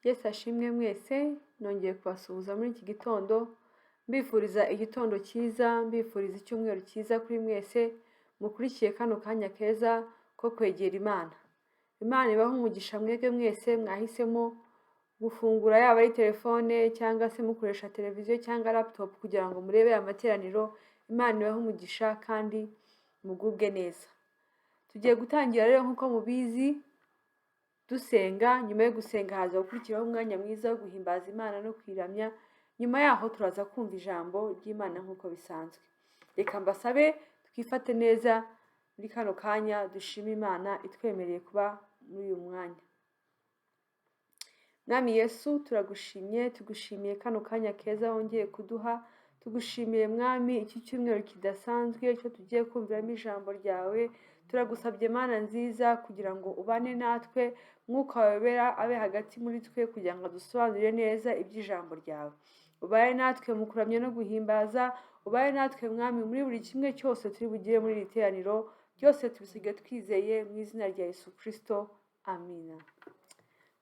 Yesu ashimwe mwese, nongeye kubasuhuza muri iki gitondo, mbifuriza igitondo cyiza, mbifuriza icyumweru cyiza kuri mwese, mukurikiye kano kanya keza ko kwegera Imana. Imana ibahe umugisha mwebwe mwese mwahisemo gufungura yaba ari telefone cyangwa se mukoresha televiziyo cyangwa laptop kugira ngo murebe amateraniro. Imana ibahe umugisha kandi mugubwe neza. Tugiye gutangira rero nk'uko mubizi dusenga. Nyuma yo gusenga haza gukurikiraho umwanya mwiza wo guhimbaza Imana no kwiramya. Nyuma yaho turaza kumva ijambo ry'Imana nk'uko bisanzwe. Reka mbasabe twifate neza muri kano kanya, dushime Imana itwemereye kuba muri uyu mwanya. Mwami Yesu, turagushimye, tugushimiye kano kanya keza wongeye kuduha. Tugushimiye Mwami iki cyumweru kidasanzwe cyo tugiye kumviramo ijambo ryawe. Turagusabye Mana nziza kugira ngo ubane natwe, Mwuka wabera abe hagati muri twe kugira ngo dusobanurire neza iby'ijambo ryawe. Ubaye natwe mu kuramya no guhimbaza, ubaye natwe Mwami muri buri kimwe cyose turi bugire muri iri teraniro. Byose tubisige twizeye mu izina rya Yesu Kristo, amina.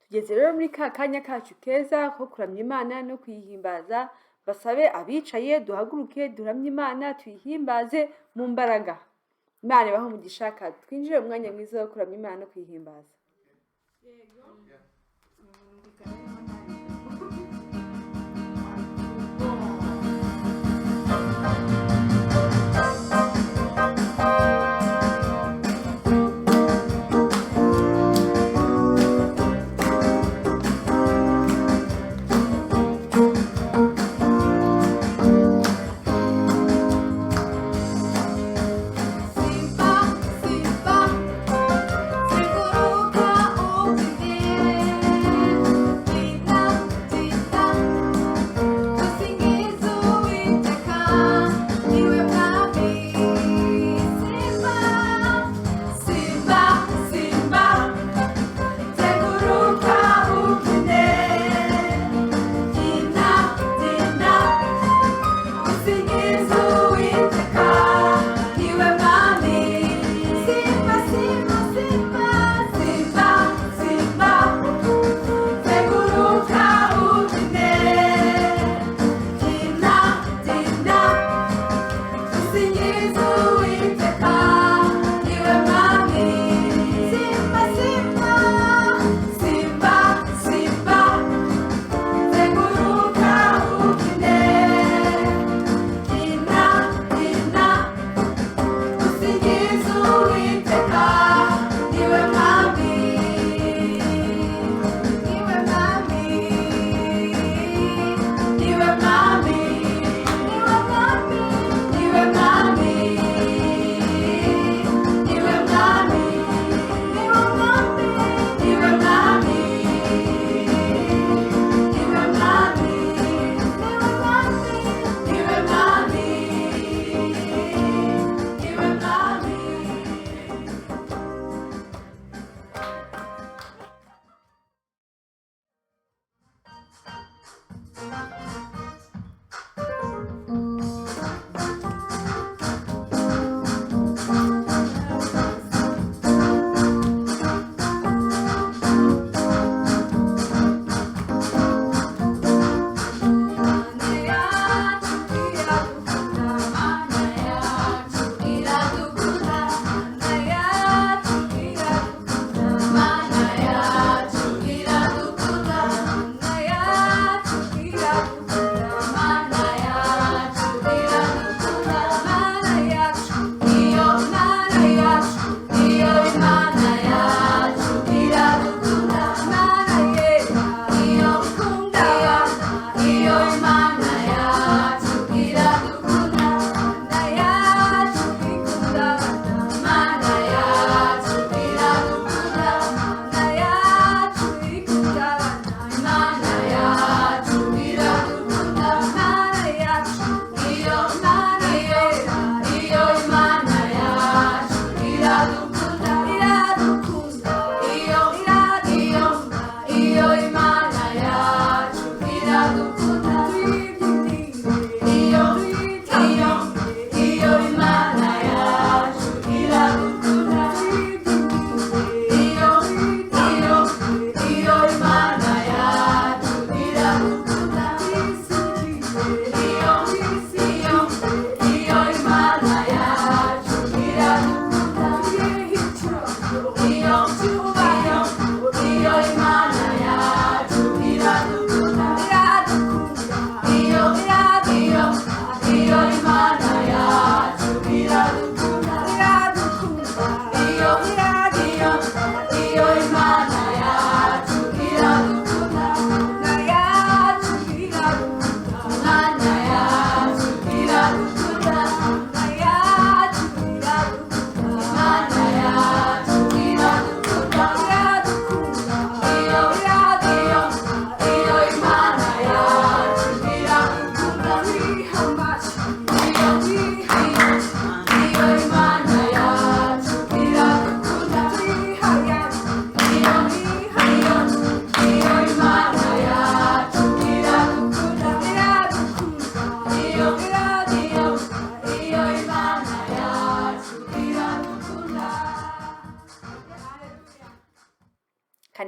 Tugeze rero muri ka kanya kacu keza ko kuramya Imana no kuyihimbaza. Basabe abicaye duhaguruke duramye Imana tuyihimbaze mu mbaraga. Imana ibahe umugisha, twinjire mu mwanya mwiza wo kuramya Imana no kuyihimbaza.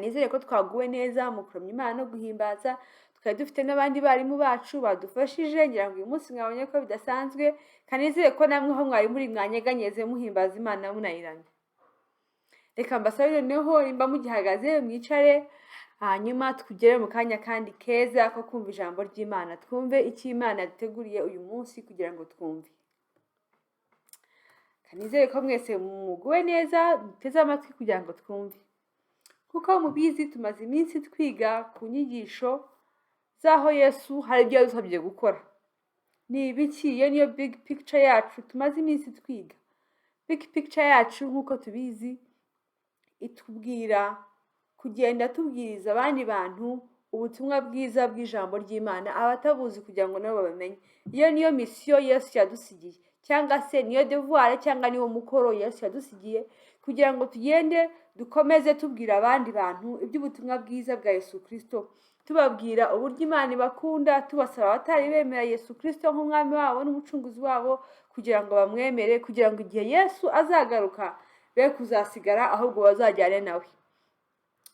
kanizere ko twaguwe neza mu kuramya Imana no guhimbaza, twari dufite n'abandi barimu bacu badufashije, ngira ngo uyu munsi mwabonye ko bidasanzwe, kanizere ko namwe aho mwari muri mwanyeganyeze muhimbaza Imana munayiramya. Reka mbasabe noneho nimba mugihagaze mwicare, hanyuma tugere mu kanya kandi keza ko kumva ijambo ry'Imana, twumve icyo Imana yaduteguriye uyu munsi kugira ngo twumve. Kanizere ko mwese muguwe neza, muteze amatwi kugira ngo twumve. Kuko mubizi tumaze iminsi twiga ku nyigisho z'aho Yesu hari ibyo yadusabye gukora. Ni ibiki? Iyo niyo big picture yacu tumaze iminsi twiga. Big picture yacu nk'uko tubizi itubwira kugenda tubwiriza abandi bantu ubutumwa bwiza bw'ijambo ry'Imana, abatabuzi kugira ngo nabo babamenye. Iyo niyo misiyo Yesu yadusigiye, cyangwa se niyo devoir cyangwa niwo mukoro Yesu yadusigiye, kugira ngo tugende dukomeze tubwira abandi bantu iby'ubutumwa bwiza bwa Yesu Kristo, tubabwira uburyo Imana ibakunda, tubasaba abatari bemera Yesu Kristo nk'umwami wabo n'umucunguzi wabo kugira ngo bamwemere, kugira ngo igihe Yesu azagaruka be kuzasigara ahubwo bazajyane nawe.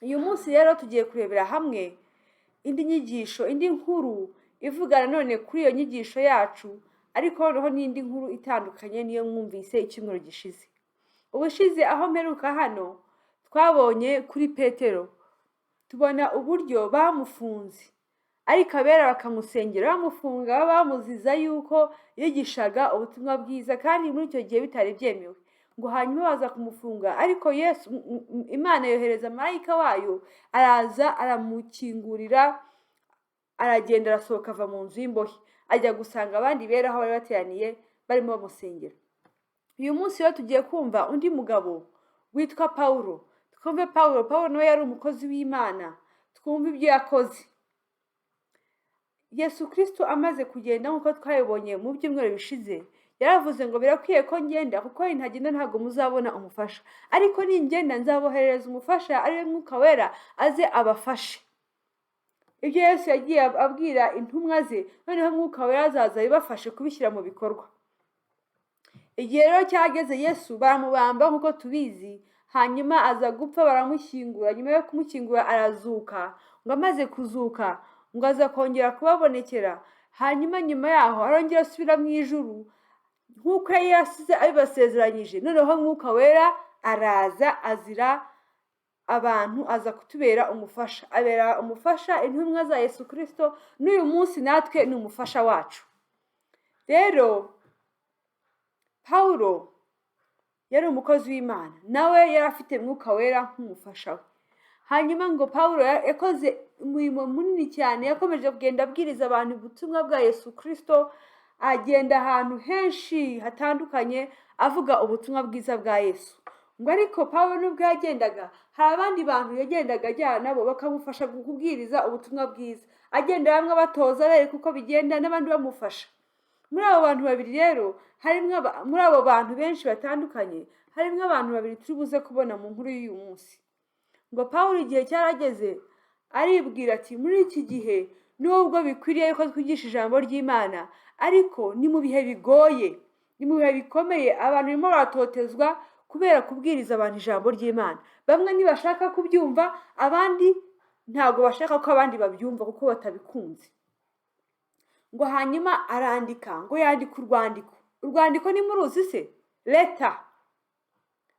Uyu munsi rero tugiye kurebera hamwe indi nyigisho, indi nkuru ivuga nanone kuri iyo nyigisho yacu, ariko noneho n'indi nkuru itandukanye niyo mwumvise icyumweru gishize. Ubushize aho mperuka hano twabonye kuri Petero, tubona uburyo bamufunze, ariko abera bakamusengera bamufunga, bamuziza yuko yigishaga ubutumwa bwiza kandi muri icyo gihe bitari byemewe. Ngo hanyuma baza kumufunga, ariko Yesu Imana yohereza marayika wayo, araza aramukingurira, aragenda arasohoka ava mu nzu y'imbohe, ajya gusanga abandi bera aho bari bateraniye barimo bamusengera. Uyu munsi rero tugiye kumva undi mugabo witwa Pawulo. Twumve Pawulo. Pawulo nawe yari umukozi w'Imana, twumve ibyo yakoze. Yesu Kristo amaze kugenda nk'uko twabibonye mu byumweru bishize, yaravuze ngo birakwiye ko ngenda, kuko ntagenda ntabwo muzabona umufasha, ariko ningenda nzaboherereza umufasha ari we Mwuka Wera aze abafashe. Ibyo Yesu yagiye abwira intumwa ze, noneho Mwuka Wera azaza bibafashe kubishyira mu bikorwa. Igihe rero cyageze Yesu baramubamba nk'uko tubizi, hanyuma aza gupfa, baramushyingura. Nyuma yo kumushyingura arazuka, ngo amaze kuzuka ngo aza kongera kubabonekera, hanyuma nyuma yaho arongera asubira mu ijuru nk'uko yari yasize abibasezeranyije. Noneho Mwuka Wera araza azira abantu, aza kutubera umufasha, abera umufasha intumwa za Yesu Kristo, n'uyu munsi natwe ni umufasha wacu. Rero Pawulo yari umukozi w'Imana, nawe yari afite Mwuka Wera nk'umufasha we. Hanyuma ngo Pawulo yakoze umurimo munini cyane, yakomeje kugenda abwiriza abantu ubutumwa bwa Yesu Kristo, agenda ahantu henshi hatandukanye avuga ubutumwa bwiza bwa Yesu. Ngo ariko Pawulo nubwo yagendaga, hari abandi bantu yagendaga ajyana nabo bakamufasha kubwiriza ubutumwa bwiza, agenda bamwe batoza bereka uko bigenda n'abandi bamufasha. Muri abo bantu babiri rero, muri abo bantu benshi batandukanye, harimo abantu babiri turi buze kubona mu nkuru y'uyu munsi. Ngo Pawulo igihe cyarageze aribwira ati, muri iki gihe nubwo bikwiriye ko twigisha ijambo ry'Imana, ariko ni mu bihe bigoye, ni mu bihe bikomeye, abantu barimo baratotezwa kubera kubwiriza abantu ijambo ry'Imana. Bamwe ntibashaka kubyumva, abandi ntabwo bashaka ko abandi babyumva kuko batabikunze. Ngo hanyuma arandika, ngo yandika urwandiko. Urwandiko ni muruzi se? Leta.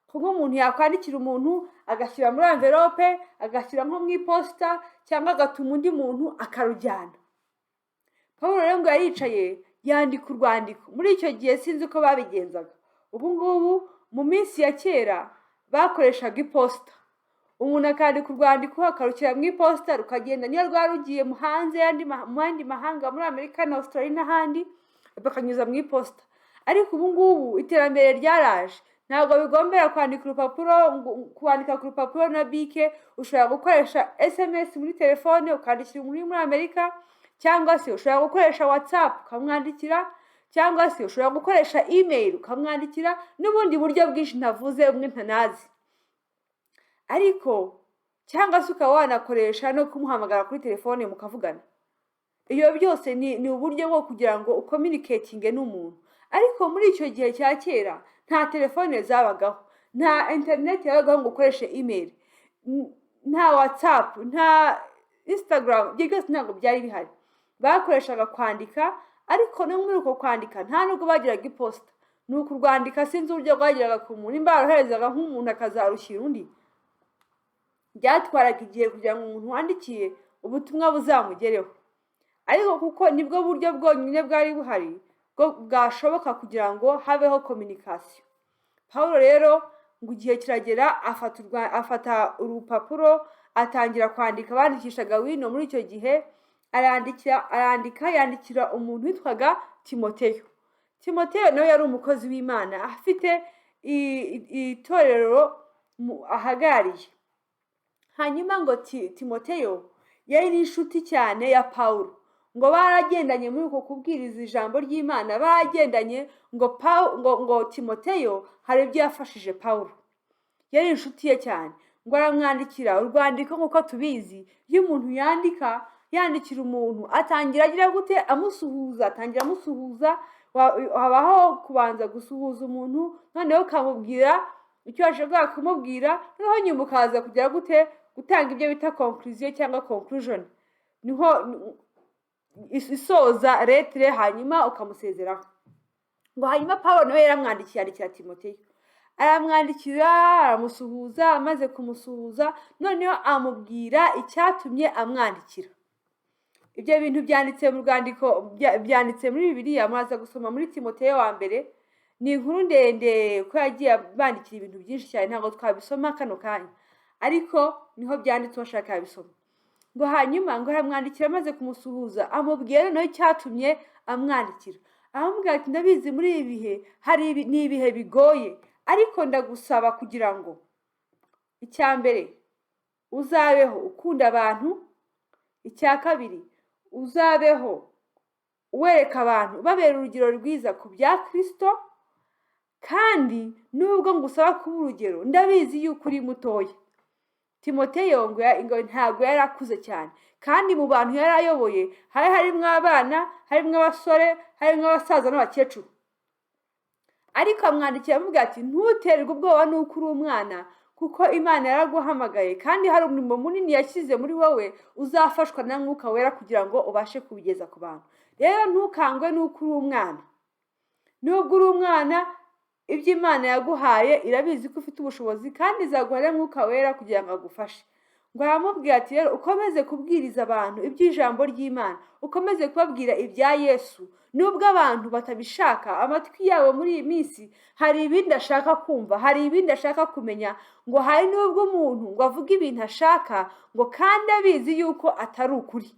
Kuko umuntu yakwandikira umuntu agashyira muri envelope, agashyira nko mu iposita, cyangwa agatuma undi muntu akarujyana. Pawulo rero ngo yaricaye yandika urwandiko. Muri icyo gihe sinzi uko babigenzaga. Ubu ngubu mu minsi ya kera bakoreshaga iposita. Umuntu akandika urwandiko akarukira mu iposita, rukagenda niyo rwari rugiye hanze mu yandi mahanga, muri Amerika na Australia n'ahandi, bakanyuza mu iposita. Ariko ubu ngubu iterambere ryaraje, ntabwo bigombera kwandika ku rupapuro na bike. Ushobora gukoresha SMS muri telefone ukandikira umuntu uri muri Amerika, cyangwa se ushobora gukoresha WhatsApp ukamwandikira, cyangwa se ushobora gukoresha email ukamwandikira, n'ubundi buryo bwinshi ntavuze umwe ntanazi. Ariko cyangwa se ukaba wanakoresha no kumuhamagara kuri telefone mukavugana. Iyo byose ni uburyo bwo kugira ngo ucommunicatinge n'umuntu. Ariko muri icyo gihe cya kera nta telefone zabagaho, nta internet yabagaho ngo ukoreshe email. nta WhatsApp, nta Instagram, ibyo byose ntabwo byari bihari. Bakoreshaga kwandika, ariko no muri uko kwandika nta nubwo bagiraga iposita. Ni ukurwandika, sinzi uburyo rwageraga ku muntu, nimba baroherezaga nk'umuntu akazarushyira undi. Byatwaraga igihe kugira ngo umuntu wandikiye ubutumwa buzamugereho, ariko kuko nibwo buryo bwonyine bwari buhari bwashoboka kugira ngo habeho communication. Pawulo rero ngo igihe kiragera afata urupapuro atangira kwandika. Bandikishaga wino muri icyo gihe, yandikira umuntu witwaga Timoteyo. Timoteyo nawe yari umukozi w'Imana, afite itorero ahagarariye. Hanyuma ngo Timoteyo yari inshuti cyane ya Pawulo, ngo baragendanye muri uko kubwiriza ijambo ry'Imana, baragendanye ngo Timoteyo hari ibyo yafashije Pawulo. Yari inshuti ye cyane, ngo aramwandikira urwandiko. nk'uko tubizi, iyo umuntu yandikira umuntu atangira agira gute, amusuhuza. Habaho kubanza gusuhuza umuntu, noneho ukamubwira icyo washakaga kumubwira, noneho nyuma ukaza kugira gute, gutanga ibyo bita conclusion cyangwa conclusion, niho isoza lettre, hanyuma ukamusezeraho. Ngo hanyuma Pawulo nawe yandikira Timoteyo, aramusuhuza. Amaze kumusuhuza, noneho amubwira icyatumye amwandikira. Ibyo bintu byanditse mu rwandiko, byanditse muri Bibiliya, muraza gusoma muri Timoteyo wa mbere. Ni inkuru ndende ko yagiye bandikira ibintu byinshi cyane, ntabwo twabisoma kano kanya, ariko niho byanditse washaka yabisoma. Ngo hanyuma ngo aramwandikira, amaze kumusuhuza amubwira noneho icyatumye amwandikira. Aramubwira ati, ndabizi muri ibi bihe ni ibihe bigoye, ariko ndagusaba kugira ngo icya mbere uzabeho ukunda abantu, icya kabiri uzabeho wereka abantu babera urugero rwiza ku bya Kristo, kandi nubwo ngusaba kuba urugero, ndabizi yuko uri mutoya. Timoteyo ngo ntabwo yari akuze cyane, kandi mu bantu yari ayoboye harimo abana, harimo abasore, harimo abasaza n'abakecuru. Ariko amwandikira amubwira ati, ntuterwe ubwoba nuko uri umwana, kuko Imana yaraguhamagaye, kandi hari umurimo munini yashyize muri wowe uzafashwa na Mwuka Wera kugira ngo ubashe kubigeza ku bantu. Rero ntukangwe nuko uri umwana. Nubwo uri umwana, ibyo Imana yaguhaye irabizi ko ufite ubushobozi, kandi izaguha Mwuka Wera kugira ngo agufashe. Ngo aramubwira ati, rero ukomeze kubwiriza abantu iby'ijambo ry'Imana, ukomeze kubabwira ibya Yesu. Nubwo abantu batabishaka, amatwi yabo muri iyi minsi hari ibindi ashaka kumva, hari ibindi ashaka kumenya. Ngo hari nubwo umuntu ngo avuga ibintu ashaka, ngo kandi abizi yuko atari ukuri,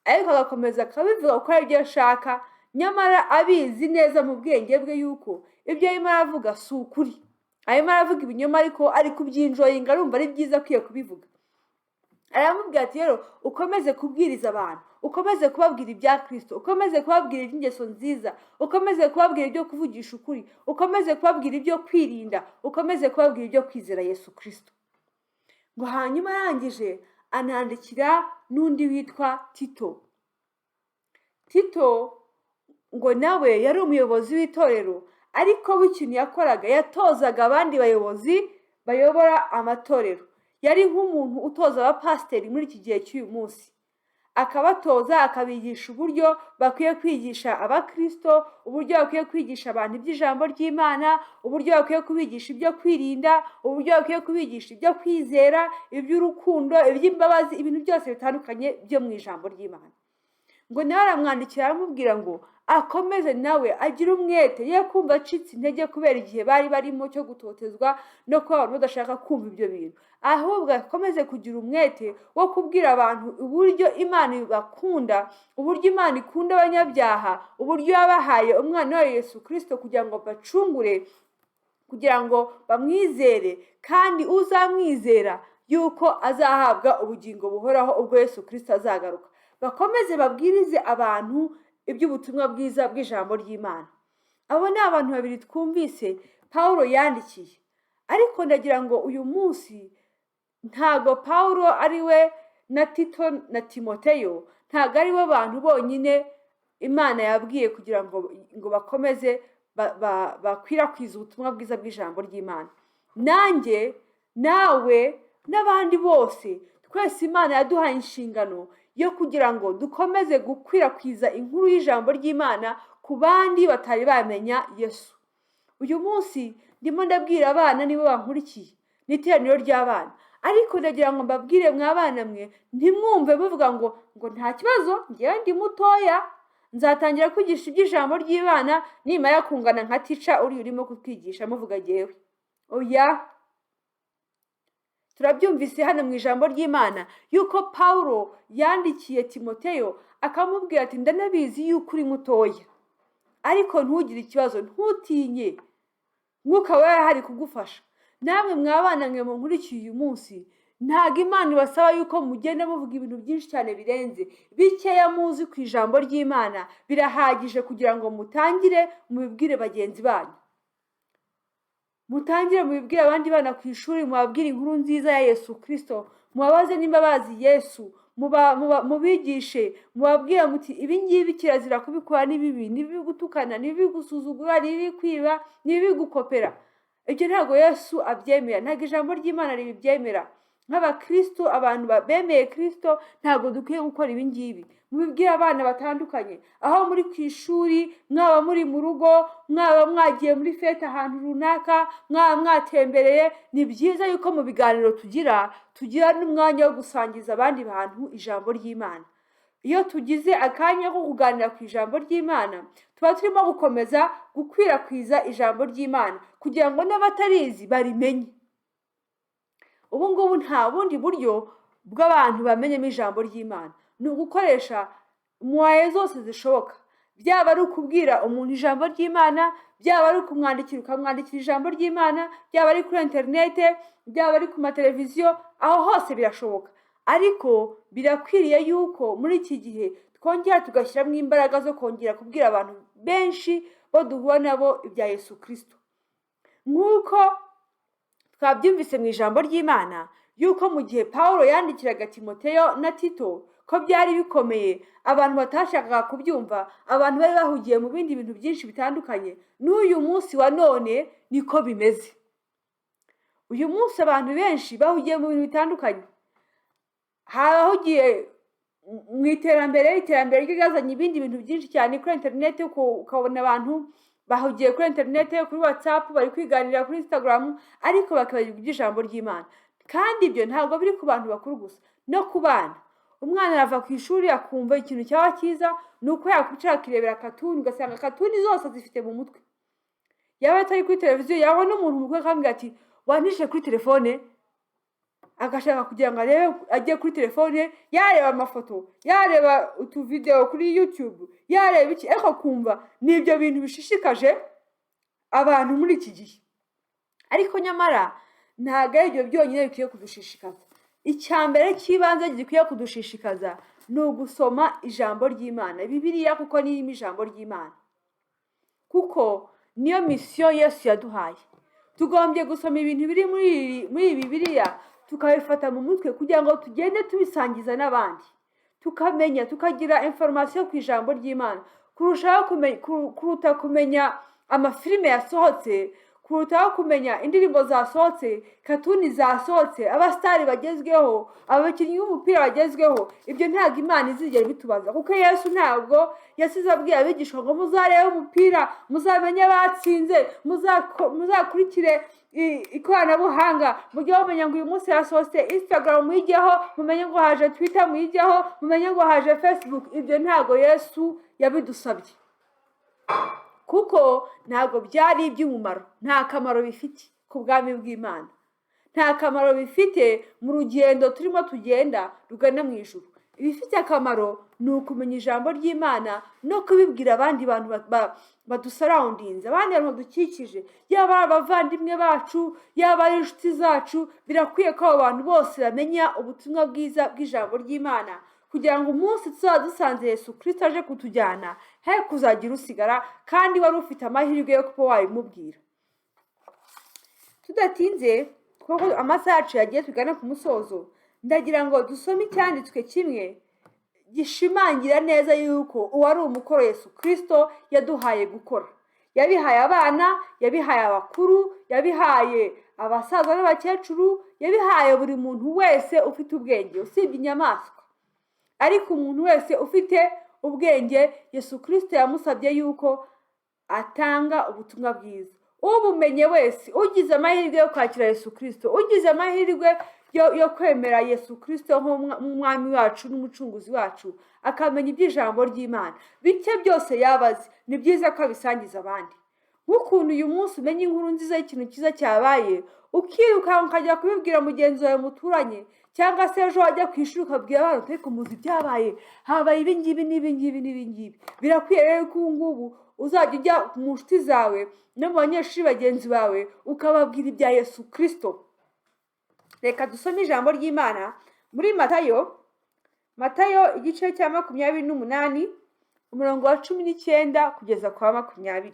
ariko agakomeza akabivuga ko ari byo ashaka, nyamara abizi neza mu bwenge bwe yuko ibyo arimo aravuga si ukuri. Arimo aravuga ibinyoma, ariko ari kubyinjoyinga, arumva ari byiza akwiye kubivuga. Aramubwira ati, rero ukomeze kubwiriza abantu, ukomeze kubabwira ibya Kristo, ukomeze kubabwira iby'ingeso nziza, ukomeze kubabwira ibyo kuvugisha ukuri, ukomeze kubabwira ibyo kwirinda, ukomeze kubabwira ibyo kwizera Yesu Kristo. Ngo hanyuma arangije anandikira n'undi witwa Tito. Tito ngo nawe yari umuyobozi w'itorero, ariko w'ikintu yakoraga, yatozaga abandi bayobozi bayobora amatorero. Yari nk'umuntu utoza abapasiteri muri iki gihe cy'uyu munsi, akabatoza, akabigisha uburyo bakwiye kwigisha abakristo, uburyo bakwiye kwigisha abantu iby'ijambo ry'Imana, uburyo bakwiye kubigisha ibyo kwirinda, uburyo bakwiye kubigisha ibyo kwizera, iby'urukundo, iby'imbabazi, ibintu byose bitandukanye byo mu ijambo ry'Imana. Ngo nawe aramwandikira aramubwira ngo akomeze nawe agire umwete, ye kumva acitse intege kubera igihe bari barimo cyo gutotezwa no kuba abantu badashaka kumva ibyo bintu, ahubwo akomeze kugira umwete wo kubwira abantu uburyo Imana ibakunda, uburyo Imana ikunda abanyabyaha, uburyo yabahaye umwana wayo Yesu Kristo kugira ngo bacungure, kugira ngo bamwizere, kandi uzamwizera yuko azahabwa ubugingo buhoraho ubwo Yesu Kristo azagaruka. Bakomeze babwirize abantu iby'ubutumwa bwiza bw'ijambo ry'Imana. Abo ni abantu babiri twumvise Pawulo yandikiye, ariko ndagira ngo uyu munsi ntago Pawulo ari we na Tito na Timoteyo, ntago ari bo bantu bonyine Imana yabwiye kugira ngo bakomeze bakwirakwiza ubutumwa bwiza bw'ijambo ry'Imana. Nanjye nawe n'abandi bose. Twese Imana yaduhaye inshingano yo kugira ngo dukomeze gukwirakwiza inkuru y'ijambo ry'Imana ku bandi batari bamenya Yesu. Uyu munsi ndimo ndabwira abana nibo bankurikiye n'iteraniro ry'abana, ariko ndagira ngo mbabwire mwabana mwe, ntimwumve muvuga ngo nta kibazo, ngewe ndi mutoya, nzatangira kwigisha iby'ijambo ry'Imana nimara kungana nka tica uri urimo kutwigisha muvuga jyewe. Oya, turabyumvise hano mu ijambo ry'Imana yuko Pawulo yandikiye Timoteyo akamubwira ati ndanabizi yuko uri mutoya, ariko ntugire ikibazo, ntutinye, Mwuka Wera hari kugufasha. Namwe mwabana mwe munkurikiye uyu munsi, ntago Imana ibasaba yuko mugenda muvuga ibintu byinshi cyane birenze. Bikeya muzi ku ijambo ry'Imana birahagije kugira ngo mutangire mubibwire bagenzi banyu, mutangire mubibwire abandi bana ku ishuri, mubabwire inkuru nziza ya Yesu Kristo, mubabaze nimba bazi Yesu, mubigishe, mubabwire muti ibi ngibi kirazira kubikora, ni bibi, ni bibi gutukana, ni bibi gusuzugura, ni bibi kwiba, ni bibi gukopera. Ibyo ntabwo Yesu abyemera, ntabwo ijambo ry'Imana ribyemera. Nk'abakristo, abantu bemeye Kristo, ntabwo dukwiye gukora ibi ngibi. Mubibwire abana batandukanye, aho muri ku ishuri, mwaba muri mu rugo, mwaba mwagiye muri fete ahantu runaka, mwaba mwatembereye. Ni byiza yuko mu biganiro tugira n'umwanya wo gusangiza abandi bantu ijambo ry'Imana. Iyo tugize akanya ko kuganira ku ijambo ry'Imana, tuba turimo gukomeza gukwirakwiza ijambo ry'Imana kugira ngo n'abatarizi barimenye. Ubu ngubu nta bundi buryo bw'abantu bamenyemo ijambo ry'Imana, ni ugukoresha muwaye zose zishoboka. Byaba ari ukubwira umuntu ijambo ry'Imana, byaba ari ukumwandikira ukamwandikira ijambo ry'Imana, byaba ari kuri interinete, byaba ari ku mateleviziyo, aho hose birashoboka. Ariko birakwiriye yuko muri iki gihe twongera tugashyiramo imbaraga zo kongera kubwira abantu benshi bo duhura nabo ibya Yesu Kristo. Nk'uko twabyumvise mu ijambo ry'Imana yuko mu gihe Pawulo yandikiraga Timoteyo na Tito ko byari bikomeye, abantu batashakaga kubyumva, abantu bari bahugiye mu bindi bintu byinshi bitandukanye, n'uyu munsi wa none niko bimeze. Uyu munsi abantu benshi bahugiye mu bintu bitandukanye, hahugiye mu iterambere ryazanye ibindi bintu byinshi cyane kuri interinete, ukabona abantu bahugiye kuri interinete, kuri WhatsApp, bari kwiganirira kuri Instagram, ariko bakibagirwa iby'ijambo ry'Imana. Kandi ibyo ntabwo biri ku bantu bakuru gusa, no ku bana. Umwana arava ku ishuri akumva ikintu cyaba cyiza ni uko yakwicara akirebera katuni, ugasanga katuni zose zifite mu mutwe. Yaba atari kuri televiziyo, yabona umuntu mukuru akambwira ati wandishe kuri telefone, agashaka kugira ngo arebe, ajye kuri telefone, yareba amafoto, yareba utuvideo kuri YouTube, yareba iki, ariko kumva n'ibyo bintu bishishikaje abantu muri iki gihe. Ariko nyamara ntabwo ari ibyo byonyine bikwiye kudushishikaza. Icyambere cy'ibanze gikwiye kudushishikaza ni ugusoma ijambo ry'Imana, Bibiliya, kuko nirimo ijambo ry'Imana, kuko niyo misiyo Yesu yaduhaye. Tugombye gusoma ibintu biri muri Bibiliya, tukabifata mu mutwe kugira ngo tugende tubisangiza n'abandi, tukamenya, tukagira information ku ijambo ry'Imana, kuruta kumenya amafilime yasohotse, kurutaho kumenya indirimbo zasohotse, katuni zasohotse, abastari bagezweho, abakinnyi b'umupira bagezweho. Ibyo ntabwo Imana izigera bitubaza, kuko Yesu ntabwo yasize abwiye abigishwa ngo muzarebe umupira, muzamenye abatsinze, muzakurikire ikoranabuhanga, mujye mumenya ngo uyu munsi yasohotse Instagram muyijyeho, mumenye ngo haje Twitter muyijyeho, mumenye ngo haje Facebook. Ibyo ntabwo Yesu yabidusabye, kuko ntabwo byari iby'umumaro, nta kamaro bifite ku bwami bw'Imana, nta kamaro bifite mu rugendo turimo tugenda rugana mu ijuru. Ibifite akamaro ni ukumenya ijambo ry'Imana no kubibwira abandi bantu badusurroundinze, abandi bantu badukikije, yaba abavandimwe bacu, yaba ari inshuti zacu. Birakwiye ko abo bantu bose bamenya ubutumwa bwiza bw'ijambo ry'Imana, kugira ngo umunsi tuzaba dusanze Yesu Kristo aje kutujyana, he kuzagira usigara kandi wari ufite amahirwe yo kuba wabimubwira. Tudatinze, kuko amasaha yacu yagiye tugana ku musozo, ndagira ngo dusome icyanditswe kimwe gishimangira neza yuko uwari umukoro Yesu Kristo yaduhaye gukora. Yabihaye abana, yabihaye abakuru, yabihaye abasaza n'abakecuru, yabihaye buri muntu wese ufite ubwenge usibye inyamaswa. Ariko umuntu wese ufite ubwenge, Yesu Kristo yamusabye yuko atanga ubutumwa bwiza. Ubumenye wese, ugize amahirwe yo kwakira Yesu Kristo, ugize amahirwe yo kwemera Yesu Kristo nk'umwami wacu n'umucunguzi wacu, akamenya iby'ijambo ry'Imana, bike byose yabazi, ni byiza ko abisangiza abandi. Nk'ukuntu uyu munsi umenya inkuru nziza y'ikintu cyiza cyabaye, ukirukanka ukajya kubibwira mugenzi wawe muturanye, cyangwa se ejo wajya ku ishuri ukabwira abantu uti ariko muzi ibyabaye, habaye ibi ngibi n'ibi ngibi n'ibi ngibi. Birakwiye rero ko ubu ngubu uzajya ujya mu nshuti zawe no mu banyeshuri bagenzi bawe ukababwira ibya Yesu Kristo. Reka dusome ijambo ry'Imana muri Matayo igice cya 28 umurongo wa 19 kugeza kwa 20.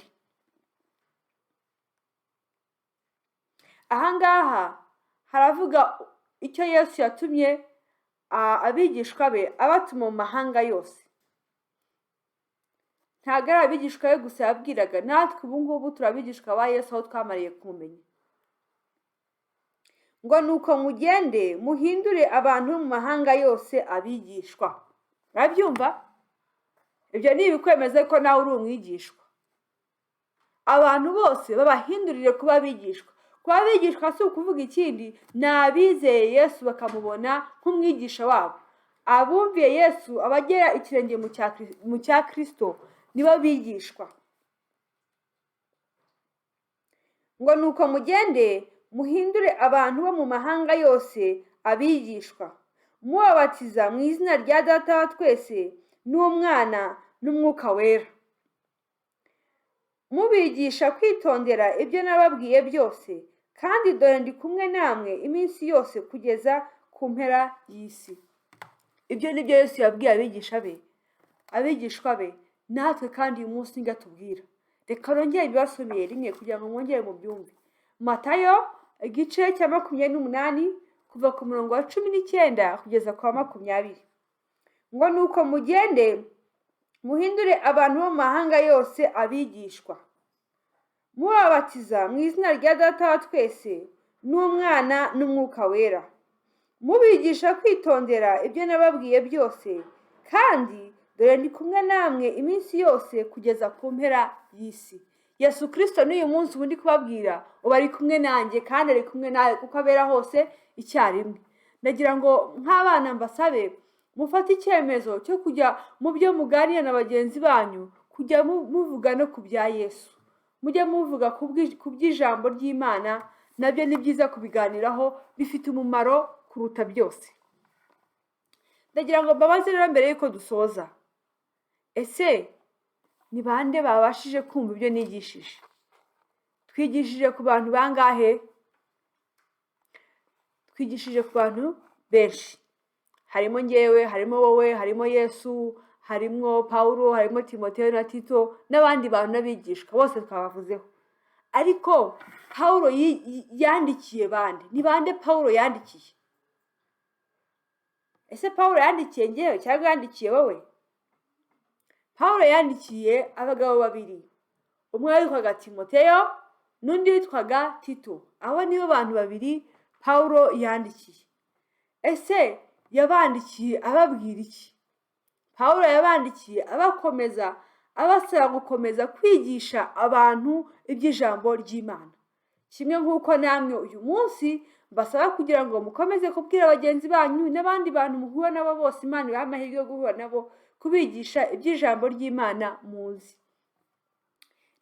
Ahangaha haravuga icyo Yesu yatumye abigishwa be abatuma mu mahanga yose. Ntabwo ari abigishwa be gusa yabwiraga, natwe ubu ngubu turabigishwa ba Yesu aho twamariye kumumenya. Ngo nuko mugende muhindure abantu mu mahanga yose abigishwa. Urabyumva? Ibyo ni ibikwemeza ko nawe uri umwigishwa. Abantu bose babahindurire kuba abigishwa. Kuba abigishwa si ukuvuga ikindi, ni abizeye Yesu bakamubona nk'umwigisha wabo. Abumviye Yesu, abagera ikirenge mu cya Kristo, nibo bigishwa. Ngo nuko mugende muhindure abantu bo mu mahanga yose abigishwa, mubabatiza mu izina rya Data wa twese n'Umwana n'Umwuka wera, mubigisha kwitondera ibyo nababwiye byose, kandi dore ndi kumwe namwe iminsi yose kugeza ku mpera y'isi. Ibyo ni byo Yesu yabwiye abigishwa be, natwe kandi uyu munsi ngo atubwira. Reka nongere bibasomeye rimwe kugira ngo mwongere mu byumve. Matayo igice cya 28 kuva ku murongo wa 19 kugeza kwa 20. Ngo nuko mugende muhindure abantu bo mu mahanga yose abigishwa, mubabatiza mu izina rya Data wa twese n'Umwana n'Umwuka wera, mubigisha kwitondera ibyo nababwiye byose, kandi dore ndi kumwe namwe iminsi yose kugeza ku mpera y'isi. Yesu Kristo n'uyu munsi ubundi kubabwira uba ari kumwe nanjye kandi ari kumwe nawe kuko abera hose icyarimwe. Ndagira ngo nk'abana mbasabe mufate icyemezo cyo kujya mu byo muganira na bagenzi banyu, kujya muvuga no ku bya Yesu, mujye muvuga ku by'ijambo ry'Imana. Nabyo ni byiza kubiganiraho, bifite umumaro kuruta byose. Ndagira ngo mbabaze rero mbere yuko dusoza, ese ni bande babashije kumva ibyo nigishije? Twigishije ku bantu bangahe? Twigishije ku bantu benshi. Harimo ngewe, harimo wowe, harimo Yesu, harimo Paulo, harimo Timoteyo na Tito n'abandi bantu n'abigishwa bose twabavuzeho. Ariko Paulo yandikiye bande? Ni bande Paulo yandikiye? Ese Paulo yandikiye ngewe cyangwa yandikiye wowe? Paulo yandikiye abagabo babiri, umwe witwaga Timoteyo n'undi witwaga Tito. Abo nibo bantu babiri Paulo yandikiye. Ese yabandikiye ababwira iki? Paulo yabandikiye abakomeza, abasaba gukomeza kwigisha abantu iby'ijambo ry'Imana, kimwe nk'uko namwe uyu munsi basaba kugira ngo mukomeze kubwira bagenzi banyu n'abandi bantu muhura nabo bose Imana ibaha amahirwe yo guhura nabo, kubigisha iby'ijambo ry'Imana muzi.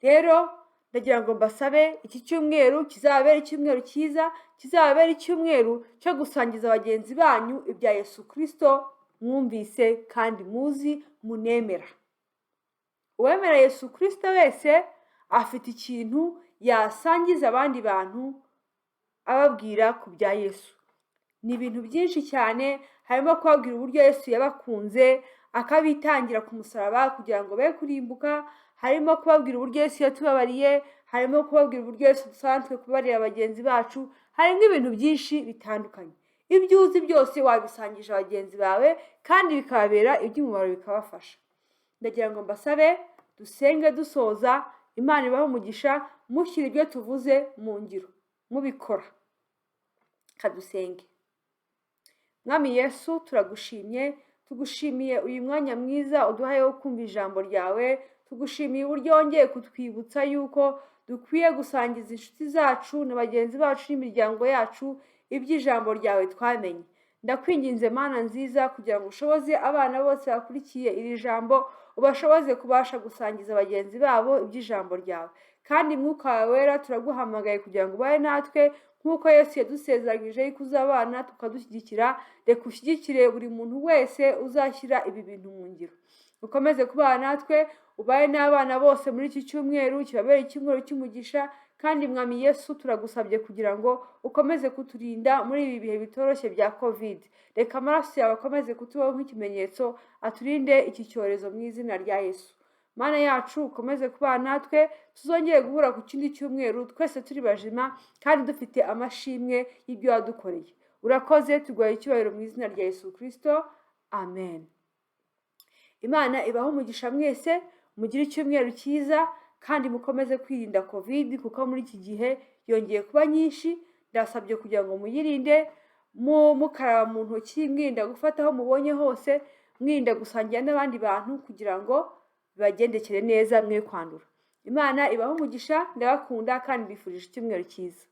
Rero ndagira ngo mbasabe iki cyumweru kizabera icyumweru cyiza, kizabera icyumweru cyo gusangiza bagenzi banyu ibya Yesu Kristo mwumvise kandi muzi munemera. Uwemera Yesu Kristo wese afite ikintu yasangiza abandi bantu ababwira ku bya Yesu. Ni ibintu byinshi cyane, harimo kubabwira uburyo Yesu yabakunze akabitangira ku musaraba kugira ngo be kurimbuka, harimo kubabwira uburyo Yesu yatubabariye, harimo kubabwira uburyo Yesu dusanzwe kubarira bagenzi bacu, harimo ibintu byinshi bitandukanye. Ibyo uzi byose wabisangisha bagenzi bawe kandi bikababera iby'umumaro, bikabafasha. Ndagira ngo mbasabe dusenge dusoza, Imana ibahe umugisha mushyira ibyo tuvuze mu ngiro. mubikora. Kadusenge. Mwami Yesu, turagushimye, tugushimiye uyu mwanya mwiza uduhaye wo kumva ijambo ryawe, tugushimiye uburyo wongeye kutwibutsa yuko dukwiye gusangiza inshuti zacu na bagenzi bacu n'imiryango yacu iby'ijambo ryawe twamenye. Ndakwinginze Mana nziza kugira ngo ushoboze abana bose bakurikiye iri jambo, ubashoboze kubasha gusangiza bagenzi babo iby'ijambo ryawe. Kandi Mwuka wawe wera turaguhamagaye kugira ngo ubaye natwe nk'uko Yesu yadusezeranyije yuko uzabana tukadushyigikira. Reka ushyigikire buri muntu wese uzashyira ibi bintu mu ngiro. Ukomeze kubana natwe, ubaye n'abana bose muri iki cyumweru, kibabere icyumweru cy'umugisha. Kandi Mwami Yesu turagusabye kugira ngo ukomeze kuturinda muri ibi bihe bitoroshye bya COVID. Reka amaraso yawe akomeze kutubaho nk'ikimenyetso, aturinde iki cyorezo mu izina rya Yesu. Mana yacu ukomeze kubana natwe, tuzongere guhura ku kindi cyumweru twese turi bazima kandi dufite amashimwe y'ibyo wadukoreye. Urakoze, tuguhaye icyubahiro mu izina rya Yesu Kristo. Amen. Imana ibahe umugisha mwese, mugire icyumweru cyiza kandi mukomeze kwirinda COVID kuko muri iki gihe yongeye kuba nyinshi. Ndasabye kugira ngo muyirinde, mukaraba mu ntoki, mwirinda gufata aho mubonye hose, mwirinda gusangira n'abandi bantu kugira ngo bibagendekere neza mwe kwandura. Imana ibahe umugisha, ndabakunda kandi mbifurije icyumweru cyiza.